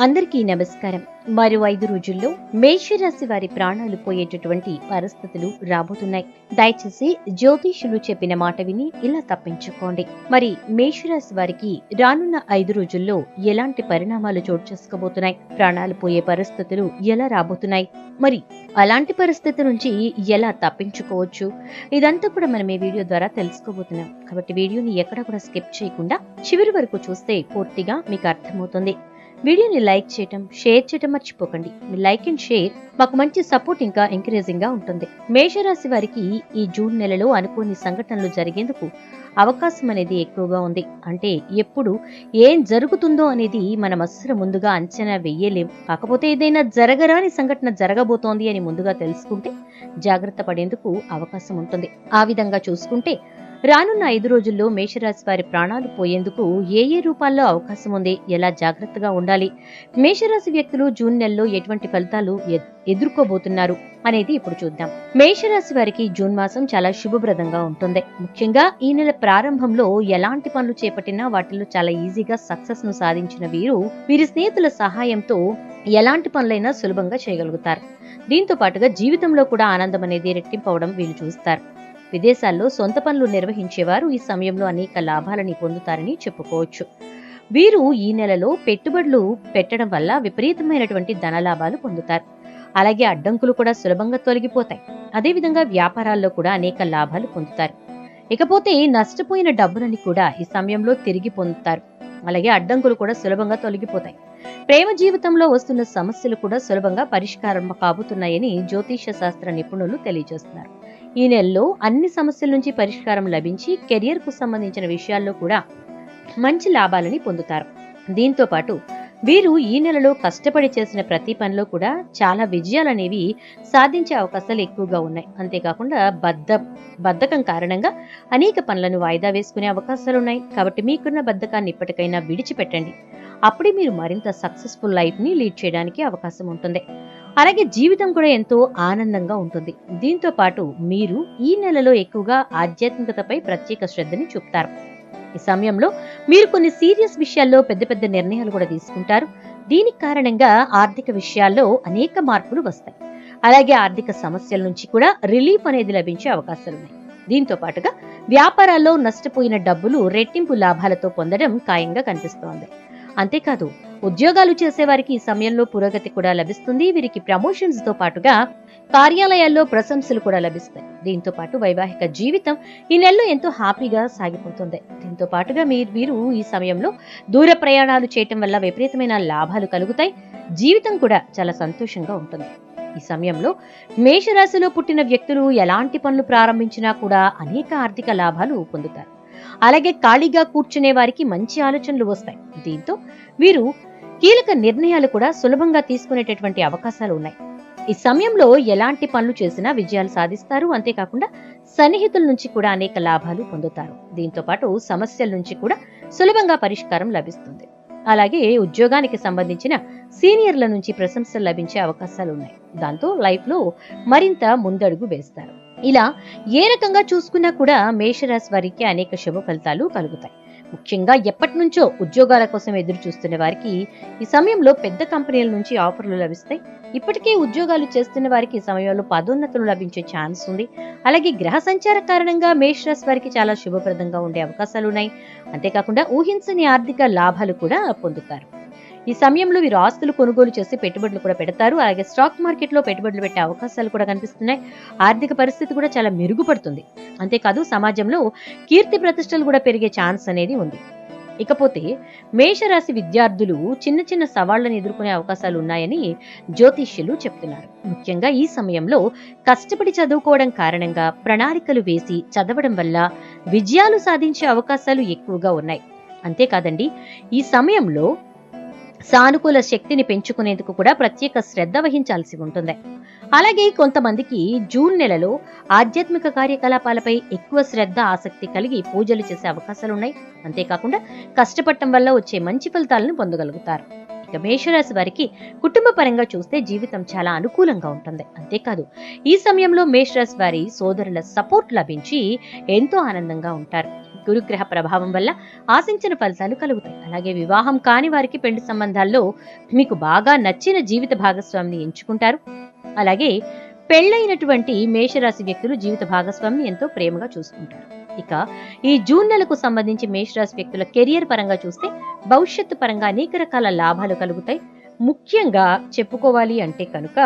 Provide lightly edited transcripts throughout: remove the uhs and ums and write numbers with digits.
అందరికీ నమస్కారం. మరో 5 రోజుల్లో మేషరాశి వారి ప్రాణాలు పోయేటటువంటి పరిస్థితులు రాబోతున్నాయి. దయచేసి జ్యోతిష్యులు చెప్పిన మాట విని ఇలా తప్పించుకోండి. మరి మేషరాశి వారికి రానున్న 5 రోజుల్లో ఎలాంటి పరిణామాలు చోటు చేసుకోబోతున్నాయి? ప్రాణాలు పోయే పరిస్థితులు ఎలా రాబోతున్నాయి? మరి అలాంటి పరిస్థితి నుంచి ఎలా తప్పించుకోవచ్చు? ఇదంతా కూడా మనం ఈ వీడియో ద్వారా తెలుసుకోబోతున్నాం. కాబట్టి వీడియోని ఎక్కడ కూడా స్కిప్ చేయకుండా చివరి వరకు చూస్తే పూర్తిగా మీకు అర్థమవుతుంది. వీడియోని లైక్ చేయటం, షేర్ చేయటం మర్చిపోకండి. మీ లైక్ అండ్ షేర్ మాకు మంచి సపోర్ట్ ఇంకా ఎంకరేజింగ్ గా ఉంటుంది. మేషరాశి వారికి ఈ జూన్ నెలలో అనుకోని సంఘటనలు జరిగేందుకు అవకాశం అనేది ఎక్కువగా ఉంది. అంటే ఎప్పుడు ఏం జరుగుతుందో అనేది మనం అస్సలు ముందుగా అంచనా వెయ్యలేం. కాకపోతే ఏదైనా జరగరాని సంఘటన జరగబోతోంది అని ముందుగా తెలుసుకుంటే జాగ్రత్త పడేందుకు అవకాశం ఉంటుంది. ఆ విధంగా చూసుకుంటే రానున్న 5 రోజుల్లో మేషరాశి వారి ప్రాణాలు పోయేందుకు ఏ రూపాల్లో అవకాశం ఉంది, ఎలా జాగ్రత్తగా ఉండాలి, మేషరాశి వ్యక్తులు జూన్ నెలలో ఎటువంటి ఫలితాలు ఎదుర్కోబోతున్నారు అనేది ఇప్పుడు చూద్దాం. మేషరాశి వారికి జూన్ మాసం చాలా శుభప్రదంగా ఉంటుంది. ముఖ్యంగా ఈ నెల ప్రారంభంలో ఎలాంటి పనులు చేపట్టినా వాటిలో చాలా ఈజీగా సక్సెస్ ను సాధించిన వీరి స్నేహితుల సహాయంతో ఎలాంటి పనులైనా సులభంగా చేయగలుగుతారు. దీంతో పాటుగా జీవితంలో కూడా ఆనందం అనేది రెట్టింపవడం వీళ్ళు చూస్తారు. విదేశాల్లో సొంత పనులు నిర్వహించేవారు ఈ సమయంలో అనేక లాభాలని పొందుతారని చెప్పుకోవచ్చు. వీరు ఈ నెలలో పెట్టుబడులు పెట్టడం వల్ల విపరీతమైనటువంటి ధనలాభాలు పొందుతారు. అలాగే అడ్డంకులు కూడా సులభంగా తొలగిపోతాయి. అదేవిధంగా వ్యాపారాల్లో కూడా అనేక లాభాలు పొందుతారు. ఇకపోతే నష్టపోయిన డబ్బులని కూడా ఈ సమయంలో తిరిగి పొందుతారు. అలాగే అడ్డంకులు కూడా సులభంగా తొలగిపోతాయి. ప్రేమ జీవితంలో వస్తున్న సమస్యలు కూడా సులభంగా పరిష్కారం కాబోతున్నాయని జ్యోతిష్య శాస్త్ర నిపుణులు తెలియజేస్తున్నారు. ఈ నెలలో అన్ని సమస్యల నుంచి పరిష్కారం లభించి కెరియర్ కు సంబంధించిన విషయాల్లో కూడా మంచి లాభాలని పొందుతారు. దీంతో పాటు వీరు ఈ నెలలో కష్టపడి చేసిన ప్రతి పనిలో కూడా చాలా విజయాలనేవి సాధించే అవకాశాలు ఎక్కువగా ఉన్నాయి. అంతేకాకుండా బద్ధకం కారణంగా అనేక పనులను వాయిదా వేసుకునే అవకాశాలున్నాయి. కాబట్టి మీకున్న బద్ధకాన్ని ఇప్పటికైనా విడిచిపెట్టండి. అప్పుడే మీరు మరింత సక్సెస్ఫుల్ లైఫ్ ని లీడ్ చేయడానికి అవకాశం ఉంటుంది. అలాగే జీవితం కూడా ఎంతో ఆనందంగా ఉంటుంది. దీంతో పాటు మీరు ఈ నెలలో ఎక్కువగా ఆధ్యాత్మికతపై ప్రత్యేక శ్రద్ధని చూపుతారు. ఈ సమయంలో మీరు కొన్ని సీరియస్ విషయాల్లో పెద్ద పెద్ద నిర్ణయాలు కూడా తీసుకుంటారు. దీనికి కారణంగా ఆర్థిక విషయాల్లో అనేక మార్పులు వస్తాయి. అలాగే ఆర్థిక సమస్యల నుంచి కూడా రిలీఫ్ అనేది లభించే అవకాశాలున్నాయి. దీంతో పాటుగా వ్యాపారాల్లో నష్టపోయిన డబ్బులు రెట్టింపు లాభాలతో పొందడం ఖాయంగా కనిపిస్తోంది. అంతేకాదు ఉద్యోగాలు చేసేవారికి ఈ సమయంలో పురోగతి కూడా లభిస్తుంది. వీరికి ప్రమోషన్స్ తో పాటుగా కార్యాలయాల్లో ప్రశంసలు కూడా లభిస్తాయి. దీంతో పాటు వైవాహిక జీవితం ఈ నెలలో ఎంతో హ్యాపీగా సాగిపోతుంది. దీంతో పాటుగా వీరు ఈ సమయంలో దూర ప్రయాణాలు చేయటం వల్ల విపరీతమైన లాభాలు కలుగుతాయి. జీవితం కూడా చాలా సంతోషంగా ఉంటుంది. ఈ సమయంలో మేషరాశిలో పుట్టిన వ్యక్తులు ఎలాంటి పనులు ప్రారంభించినా కూడా అనేక ఆర్థిక లాభాలు పొందుతారు. అలాగే ఖాళీగా కూర్చునే వారికి మంచి ఆలోచనలు వస్తాయి. దీంతో వీరు కీలక నిర్ణయాలు కూడా సులభంగా తీసుకునేటటువంటి అవకాశాలు ఉన్నాయి. ఈ సమయంలో ఎలాంటి పనులు చేసినా విజయాలు సాధిస్తారు. అంతేకాకుండా సన్నిహితుల నుంచి కూడా అనేక లాభాలు పొందుతారు. దీంతో పాటు సమస్యల నుంచి కూడా సులభంగా పరిష్కారం లభిస్తుంది. అలాగే ఉద్యోగానికి సంబంధించిన సీనియర్ల నుంచి ప్రశంసలు లభించే అవకాశాలు ఉన్నాయి. దాంతో లైఫ్ లో మరింత ముందడుగు వేస్తారు. ఇలా ఏ రకంగా చూసుకున్నా కూడా మేషరాశి వారికి అనేక శుభ ఫలితాలు కలుగుతాయి. ముఖ్యంగా ఎప్పటి నుంచో ఉద్యోగాల కోసం ఎదురు చూస్తున్న వారికి ఈ సమయంలో పెద్ద కంపెనీల నుంచి ఆఫర్లు లభిస్తాయి. ఇప్పటికే ఉద్యోగాలు చేస్తున్న వారికి ఈ సమయంలో పదోన్నతులు లభించే ఛాన్స్ ఉంది. అలాగే గ్రహ సంచార కారణంగా మేషరాశి వారికి చాలా శుభప్రదంగా ఉండే అవకాశాలు ఉన్నాయి. అంతేకాకుండా ఊహించని ఆర్థిక లాభాలు కూడా పొందుతారు. ఈ సమయంలో వీరు ఆస్తులు కొనుగోలు చేసి పెట్టుబడులు కూడా పెడతారు. అలాగే స్టాక్ మార్కెట్ లో పెట్టుబడులు పెట్టే అవకాశాలు కూడా కనిపిస్తున్నాయి. ఆర్థిక పరిస్థితి కూడా చాలా మెరుగుపడుతుంది. అంతేకాదు సమాజంలో కీర్తి ప్రతిష్టలు కూడా పెరిగే ఛాన్స్ అనేది ఉంది. ఇకపోతే మేషరాశి విద్యార్థులు చిన్న చిన్న సవాళ్లను ఎదుర్కొనే అవకాశాలు ఉన్నాయని జ్యోతిష్యులు చెప్తున్నారు. ముఖ్యంగా ఈ సమయంలో కష్టపడి చదువుకోవడం కారణంగా ప్రణాళికలు వేసి చదవడం వల్ల విజయాలు సాధించే అవకాశాలు ఎక్కువగా ఉన్నాయి. అంతేకాదండి ఈ సమయంలో సానుకూల శక్తిని పెంచుకునేందుకు కూడా ప్రత్యేక శ్రద్ధ వహించాల్సి ఉంటుంది. అలాగే కొంతమందికి జూన్ నెలలో ఆధ్యాత్మిక కార్యకలాపాలపై ఎక్కువ శ్రద్ధ ఆసక్తి కలిగి పూజలు చేసే అవకాశాలున్నాయి. అంతేకాకుండా కష్టపడటం వల్ల వచ్చే మంచి ఫలితాలను పొందగలుగుతారు. ఇక మేషరాశి వారికి కుటుంబ పరంగా చూస్తే జీవితం చాలా అనుకూలంగా ఉంటుంది. అంతేకాదు ఈ సమయంలో మేషరాశి వారి సోదరుల సపోర్ట్ లభించి ఎంతో ఆనందంగా ఉంటారు. గురుగ్రహ ప్రభావం వల్ల ఆశించిన ఫలితాలు కలుగుతాయి. అలాగే వివాహం కాని వారికి పెళ్లి సంబంధాల్లో మీకు బాగా నచ్చిన జీవిత భాగస్వామిని ఎంచుకుంటారు. అలాగే పెళ్లైనటువంటి మేషరాశి వ్యక్తులు జీవిత భాగస్వామిని ఎంతో ప్రేమగా చూసుకుంటారు. ఇక ఈ జూన్ నెలకు సంబంధించి మేషరాశి వ్యక్తుల కెరియర్ పరంగా చూస్తే భవిష్యత్తు పరంగా అనేక రకాల లాభాలు కలుగుతాయి. ముఖ్యంగా చెప్పుకోవాలి అంటే కనుక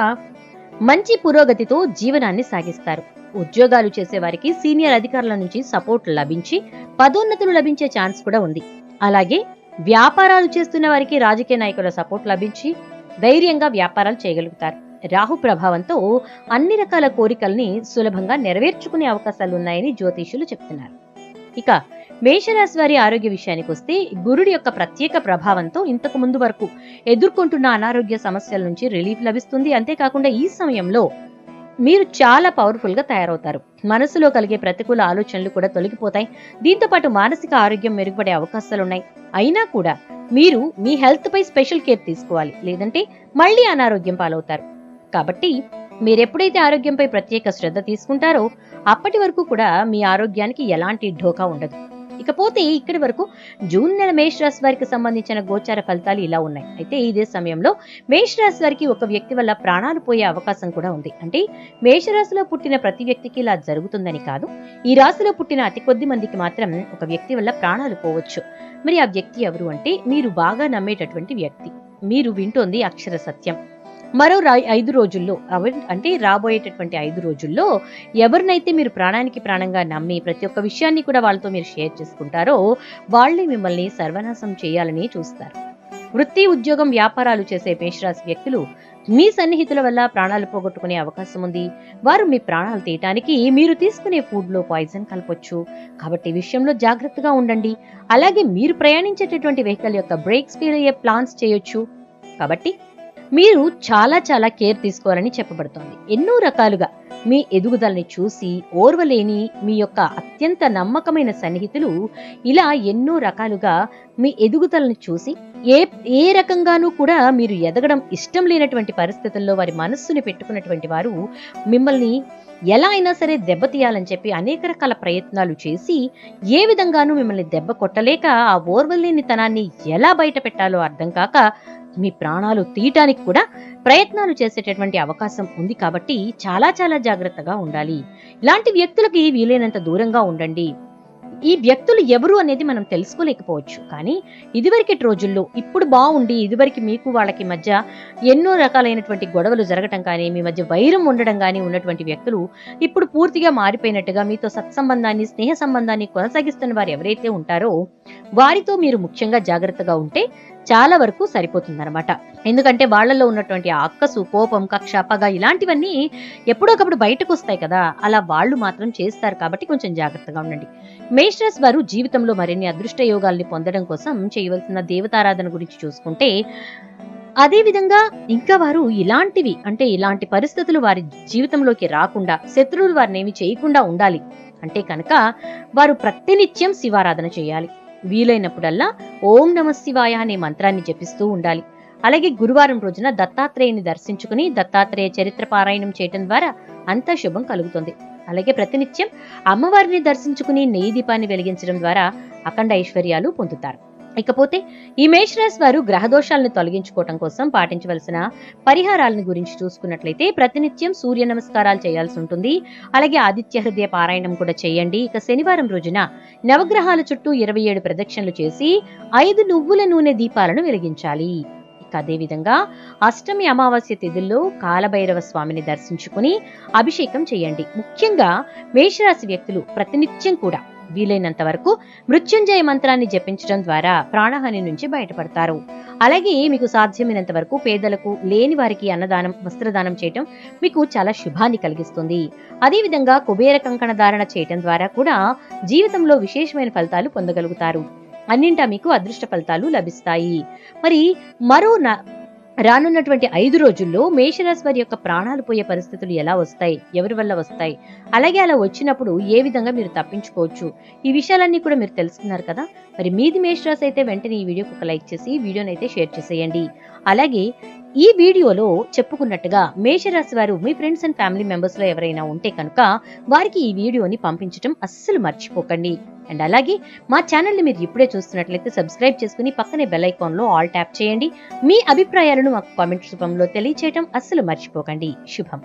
మంచి పురోగతితో జీవనాన్ని సాగిస్తారు. ఉద్యోగాలు చేసే వారికి సీనియర్ అధికారుల నుంచి సపోర్ట్ లభించి పదోన్నతులు లభించే ఛాన్స్ కూడా ఉంది. అలాగే వ్యాపారాలు చేస్తున్న వారికి రాజకీయ నాయకుల సపోర్ట్ లభించి ధైర్యంగా వ్యాపారాలు చేయగలుగుతారు. రాహు ప్రభావంతో అన్ని రకాల కోరికల్ని సులభంగా నెరవేర్చుకునే అవకాశాలున్నాయని జ్యోతిష్యులు చెప్తున్నారు. ఇక మేషరాశి వారి ఆరోగ్య విషయానికి వస్తే గురుడి యొక్క ప్రత్యేక ప్రభావంతో ఇంతకు ముందు వరకు ఎదుర్కొంటున్న అనారోగ్య సమస్యల నుంచి రిలీఫ్ లభిస్తుంది. అంతేకాకుండా ఈ సమయంలో మీరు చాలా పవర్ఫుల్ గా తయారవుతారు. మనసులో కలిగే ప్రతికూల ఆలోచనలు కూడా తొలగిపోతాయి. దీంతో పాటు మానసిక ఆరోగ్యం మెరుగుపడే అవకాశాలున్నాయి. అయినా కూడా మీరు మీ హెల్త్ పై స్పెషల్ కేర్ తీసుకోవాలి, లేదంటే మళ్ళీ అనారోగ్యం పాలవుతారు. కాబట్టి మీరెప్పుడైతే ఆరోగ్యంపై ప్రత్యేక శ్రద్ధ తీసుకుంటారో అప్పటి వరకు కూడా మీ ఆరోగ్యానికి ఎలాంటి ఢోకా ఉండదు. ఇకపోతే ఇక్కడి వరకు జూన్ నెల మేషరాశి వారికి సంబంధించిన గోచార ఫలితాలు ఇలా ఉన్నాయి. అయితే ఇదే సమయంలో మేషరాశి వారికి ఒక వ్యక్తి వల్ల ప్రాణాలు పోయే అవకాశం కూడా ఉంది. అంటే మేషరాశిలో పుట్టిన ప్రతి వ్యక్తికి ఇలా జరుగుతుందని కాదు, ఈ రాశిలో పుట్టిన అతి కొద్ది మందికి మాత్రం ఒక వ్యక్తి వల్ల ప్రాణాలు పోవచ్చు. మరి ఆ వ్యక్తి ఎవరు అంటే మీరు బాగా నమ్మేటటువంటి వ్యక్తి. మీరు వింటోంది అక్షర సత్యం. మరో 5 రోజుల్లో అంటే రాబోయేటటువంటి 5 రోజుల్లో ఎవరినైతే మీరు ప్రాణానికి ప్రాణంగా నమ్మి ప్రతి ఒక్క విషయాన్ని కూడా వాళ్ళతో మీరు షేర్ చేసుకుంటారో వాళ్ళే మిమ్మల్ని సర్వనాశం చేయాలని చూస్తారు. వృత్తి, ఉద్యోగం, వ్యాపారాలు చేసే మేషరాశి వ్యక్తులు మీ సన్నిహితుల వల్ల ప్రాణాలు పోగొట్టుకునే అవకాశం ఉంది. వారు మీ ప్రాణాలు తీయటానికి మీరు తీసుకునే ఫుడ్ లో పాయిజన్ కలపొచ్చు. కాబట్టి ఈ విషయంలో జాగ్రత్తగా ఉండండి. అలాగే మీరు ప్రయాణించేటటువంటి వెహికల్ యొక్క బ్రేక్స్ ఫెయిల్ అయ్యే ప్లాన్స్ చేయొచ్చు. కాబట్టి మీరు చాలా చాలా కేర్ తీసుకోవాలని చెప్పబడుతోంది. ఎన్నో రకాలుగా మీ ఎదుగుదలని చూసి ఓర్వలేని మీ యొక్క అత్యంత నమ్మకమైన సన్నిహితులు ఇలా ఎన్నో రకాలుగా మీ ఎదుగుదలను చూసి ఏ రకంగానూ కూడా మీరు ఎదగడం ఇష్టం లేనటువంటి పరిస్థితుల్లో వారి మనస్సుని పెట్టుకున్నటువంటి వారు మిమ్మల్ని ఎలా అయినా సరే దెబ్బతీయాలని చెప్పి అనేక రకాల ప్రయత్నాలు చేసి ఏ విధంగానూ మిమ్మల్ని దెబ్బ కొట్టలేక ఆ ఓర్వలేని తనాన్ని ఎలా బయట పెట్టాలో అర్థం కాక మీ ప్రాణాలు తీయటానికి కూడా ప్రయత్నాలు చేసేటటువంటి అవకాశం ఉంది. కాబట్టి చాలా చాలా జాగ్రత్తగా ఉండాలి. ఇలాంటి వ్యక్తులకి వీలైనంత దూరంగా ఉండండి. ఈ వ్యక్తులు ఎవరు అనేది మనం తెలుసుకోలేకపోవచ్చు, కానీ ఇదివరకటి రోజుల్లో ఇప్పుడు బాగుండి ఇదివరకు మీకు వాళ్ళకి మధ్య ఎన్నో రకాలైనటువంటి గొడవలు జరగటం కానీ మీ మధ్య వైరం ఉండడం కానీ ఉన్నటువంటి వ్యక్తులు ఇప్పుడు పూర్తిగా మారిపోయినట్టుగా మీతో సత్సంబంధాన్ని, స్నేహ సంబంధాన్ని కొనసాగిస్తున్న వారు ఎవరైతే ఉంటారో వారితో మీరు ముఖ్యంగా జాగ్రత్తగా ఉంటే చాలా వరకు సరిపోతుందన్నమాట. ఎందుకంటే వాళ్లలో ఉన్నటువంటి అక్కసు, కోపం, కక్ష, పగ ఇలాంటివన్నీ ఎప్పుడొకప్పుడు బయటకు వస్తాయి కదా, అలా వాళ్ళు మాత్రం చేస్తారు. కాబట్టి కొంచెం జాగ్రత్తగా ఉండండి. మేషరాశి వారు జీవితంలో మరిన్ని అదృష్ట యోగాల్ని పొందడం కోసం చేయవలసిన దేవతారాధన గురించి చూసుకుంటే, అదే విధంగా ఇంకా వారు ఇలాంటివి అంటే ఇలాంటి పరిస్థితులు వారి జీవితంలోకి రాకుండా, శత్రువులు వారిని ఏమి చేయకుండా ఉండాలి అంటే కనుక వారు ప్రతినిత్యం శివారాధన చేయాలి. వీలైనప్పుడల్లా ఓం నమ శివాయ అనే మంత్రాన్ని జపిస్తూ ఉండాలి. అలాగే గురువారం రోజున దత్తాత్రేయుని దర్శించుకుని దత్తాత్రేయ చరిత్ర పారాయణం చేయటం ద్వారా అంతా శుభం కలుగుతుంది. అలాగే ప్రతినిత్యం అమ్మవారిని దర్శించుకుని నెయ్యి దీపాన్ని వెలిగించడం ద్వారా అఖండ ఐశ్వర్యాలు పొందుతారు. ఇకపోతే ఈ మేషరాశి వారు గ్రహదోషాలను తొలగించుకోవటం కోసం పాటించవలసిన పరిహారాలను గురించి చూసుకున్నట్లయితే ప్రతినిత్యం సూర్య నమస్కారాలు చేయాల్సి ఉంటుంది. అలాగే ఆదిత్య హృదయ పారాయణం కూడా చేయండి. ఇక శనివారం రోజున నవగ్రహాల చుట్టూ 27 ప్రదక్షిణలు చేసి 5 నువ్వుల నూనె దీపాలను వెలిగించాలి. ఇక అదే విధంగా అష్టమి అమావాస్య తిథుల్లో కాలభైరవ స్వామిని దర్శించుకుని అభిషేకం చేయండి. ముఖ్యంగా మేషరాశి వ్యక్తులు ప్రతినిత్యం కూడా వీలైనంత వరకు మృత్యుంజయ మంత్రాన్ని జపించడం ద్వారా ప్రాణహాని నుంచి బయటపడతారు. అలాగే మీకు సాధ్యమైనంత వరకు పేదలకు, లేని వారికి అన్నదానం, వస్త్రదానం చేయటం మీకు చాలా శుభాన్ని కలిగిస్తుంది. అదే విధంగా కుబేర కంకణ ధారణ చేయటం ద్వారా కూడా జీవితంలో విశేషమైన ఫలితాలు పొందగలుగుతారు. అన్నింటా మీకు అదృష్ట ఫలితాలు లభిస్తాయి. మరి రానున్నటువంటి 5 రోజుల్లో మేషరాశి వారి యొక్క ప్రాణాలు పోయే పరిస్థితులు ఎలా వస్తాయి, ఎవరి వల్ల వస్తాయి, అలాగే అలా వచ్చినప్పుడు ఏ విధంగా మీరు తప్పించుకోవచ్చు, ఈ విషయాలన్నీ కూడా మీరు తెలుసుకున్నారు కదా. మరి మీది మేషరాశి అయితే వెంటనే ఈ వీడియోకి ఒక లైక్ చేసి వీడియోని అయితే షేర్ చేసేయండి. అలాగే ఈ వీడియోలో చెప్పుకున్నట్టుగా మేషరాశి వారు మీ ఫ్రెండ్స్ అండ్ ఫ్యామిలీ మెంబర్స్ లో ఎవరైనా ఉంటే కనుక వారికి ఈ వీడియోని పంపించడం అస్సలు మర్చిపోకండి. అండ్ అలాగే మా ఛానల్ ని మీరు ఇప్పుడే చూస్తున్నట్లయితే సబ్స్క్రైబ్ చేసుకుని పక్కనే బెల్ ఐకాన్ లో ఆల్ ట్యాప్ చేయండి. మీ అభిప్రాయాలను మాకు కామెంట్స్ రూపంలో తెలియచేయడం అస్సలు మర్చిపోకండి. శుభం.